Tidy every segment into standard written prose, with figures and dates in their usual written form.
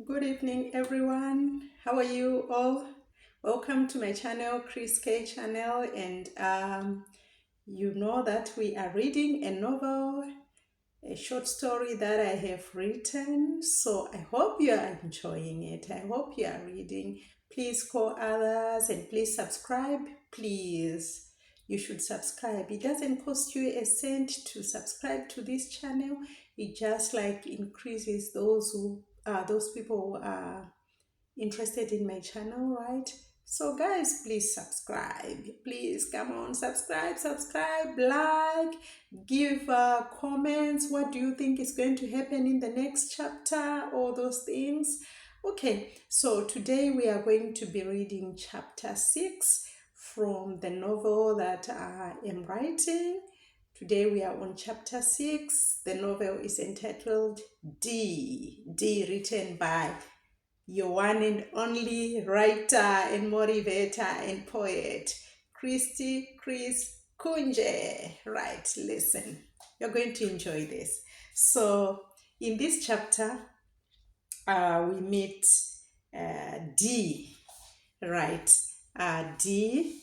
Good evening, everyone. How are you all? Welcome to my channel, Kriss K channel, and you know that we are reading a novel, a short story that I have written. So I hope you are enjoying it. I hope you are reading. Please call others and please subscribe. Please, you should subscribe. It doesn't cost you a cent to subscribe to this channel. It just like increases those people who are interested in my channel, right? So guys, please subscribe. Please come on, subscribe, like, give comments. What do you think is going to happen in the next chapter? All those things. Okay, so today we are going to be reading chapter 6 from the novel that I am writing. Today we are on chapter 6. The novel is entitled D, written by your one and only writer and motivator and poet, Christie, Kunje. Right, listen, you're going to enjoy this. So, in this chapter, we meet D, right? D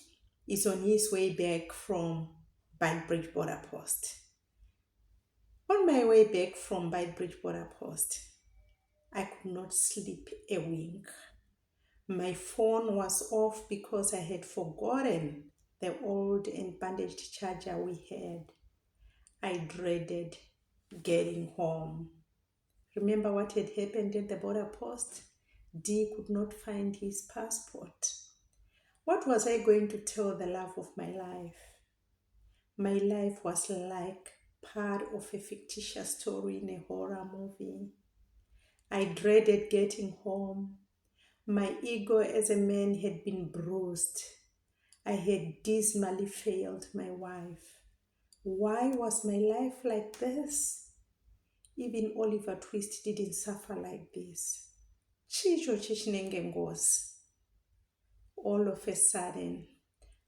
is on his way back from Bridge Border Post. On my way back from Bridge Border Post, I could not sleep a wink. My phone was off because I had forgotten the old and bandaged charger we had. I dreaded getting home. Remember what had happened at the border post? D could not find his passport. What was I going to tell the love of my life? My life was like part of a fictitious story in a horror movie. I dreaded getting home. My ego as a man had been bruised. I had dismally failed my wife. Why was my life like this? Even Oliver Twist didn't suffer like this. Chicho chichinenge ngozi. All of a sudden,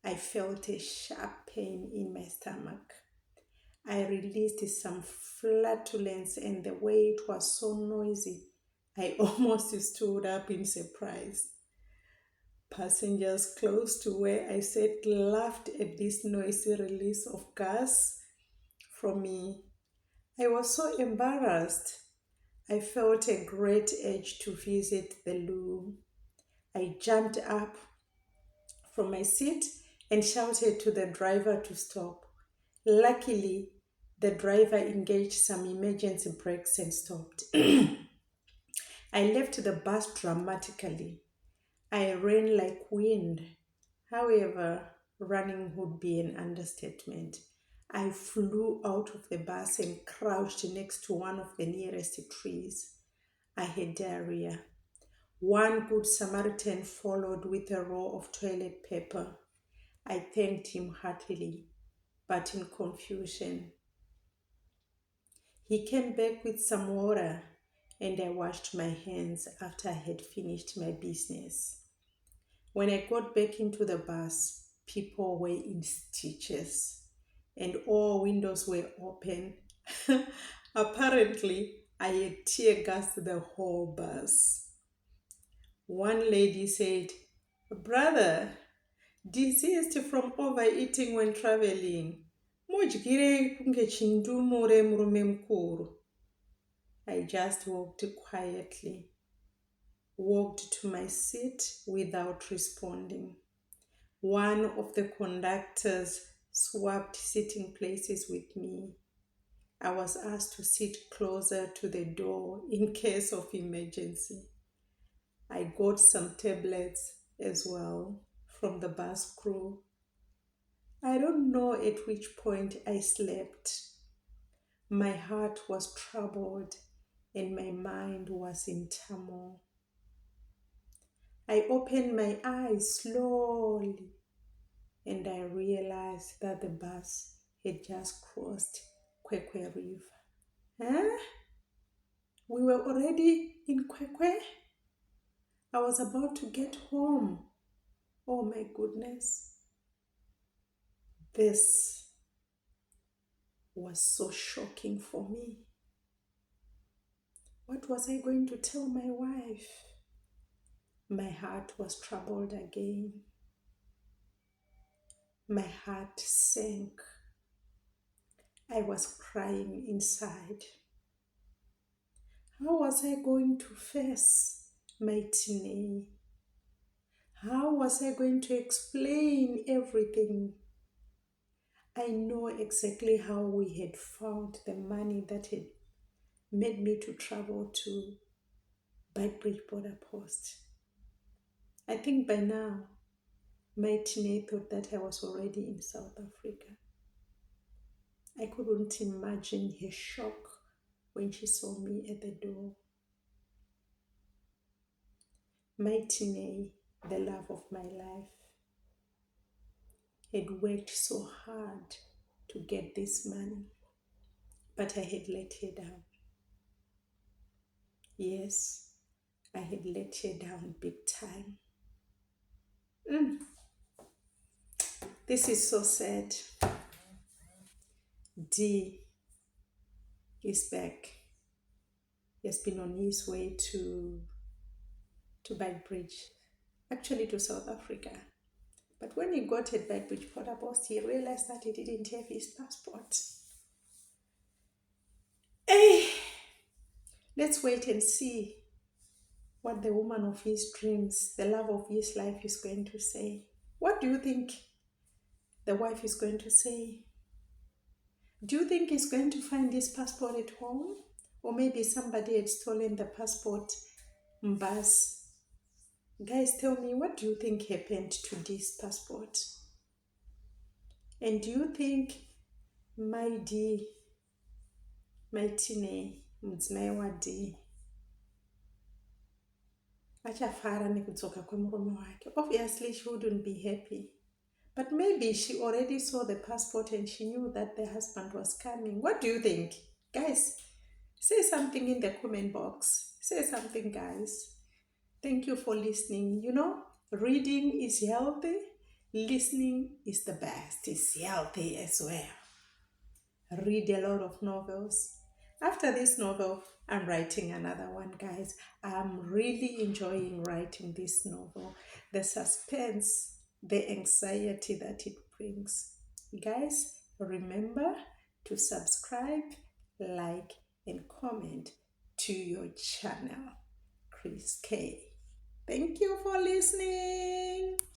I felt a sharp pain in my stomach. I released some flatulence, and the way it was so noisy, I almost stood up in surprise. Passengers close to where I sat laughed at this noisy release of gas from me. I was so embarrassed. I felt a great urge to visit the loo. I jumped up from my seat and shouted to the driver to stop. Luckily, the driver engaged some emergency brakes and stopped. I left the bus dramatically. I ran like wind. However, running would be an understatement. I flew out of the bus and crouched next to one of the nearest trees. I had diarrhea. One good Samaritan followed with a roll of toilet paper. I thanked him heartily, but in confusion. He came back with some water, and I washed my hands after I had finished my business. When I got back into the bus, people were in stitches and all windows were open. Apparently, I had tear gassed the whole bus. One lady said, "Brother, deceased from overeating when traveling. Mudyirei kunge chindumure murume mukuru." I just walked quietly, walked to my seat without responding. One of the conductors swapped sitting places with me. I was asked to sit closer to the door in case of emergency. I got some tablets as well from the bus crew. I don't know at which point I slept. My heart was troubled and my mind was in turmoil. I opened my eyes slowly and I realized that the bus had just crossed Kwekwe River. Huh? We were already in Kwekwe? I was about to get home. Oh my goodness. This was so shocking for me. What was I going to tell my wife? My heart was troubled again. My heart sank. I was crying inside. How was I going to face my teenage? How was I going to explain everything? I know exactly how we had found the money that had made me to travel to Beitbridge border post. I think by now, my teenage thought that I was already in South Africa. I couldn't imagine her shock when she saw me at the door. My teenage, the love of my life, had worked so hard to get this money, but I had let her down. Yes, I had let her down big time. This is so sad. D is back. He has been on his way to Beitbridge, actually to South Africa. But when he got at Beitbridge Border Post, he realized that he didn't have his passport. Hey, let's wait and see what the woman of his dreams, the love of his life, is going to say. What do you think the wife is going to say? Do you think he's going to find his passport at home? Or maybe somebody had stolen the passport, Mbas? Guys, tell me, what do you think happened to this passport? And do you think my D, my Tine, mudzimai wadi, achafara nekudzoka kwemurume wake? Obviously, she wouldn't be happy. But maybe she already saw the passport and she knew that the husband was coming. What do you think? Guys, say something in the comment box. Say something, guys. Thank you for listening. You know, reading is healthy. Listening is the best. It's healthy as well. Read a lot of novels. After this novel, I'm writing another one, guys. I'm really enjoying writing this novel. The suspense, the anxiety that it brings. Guys, remember to subscribe, like, and comment to your channel, Kriss K. Thank you for listening.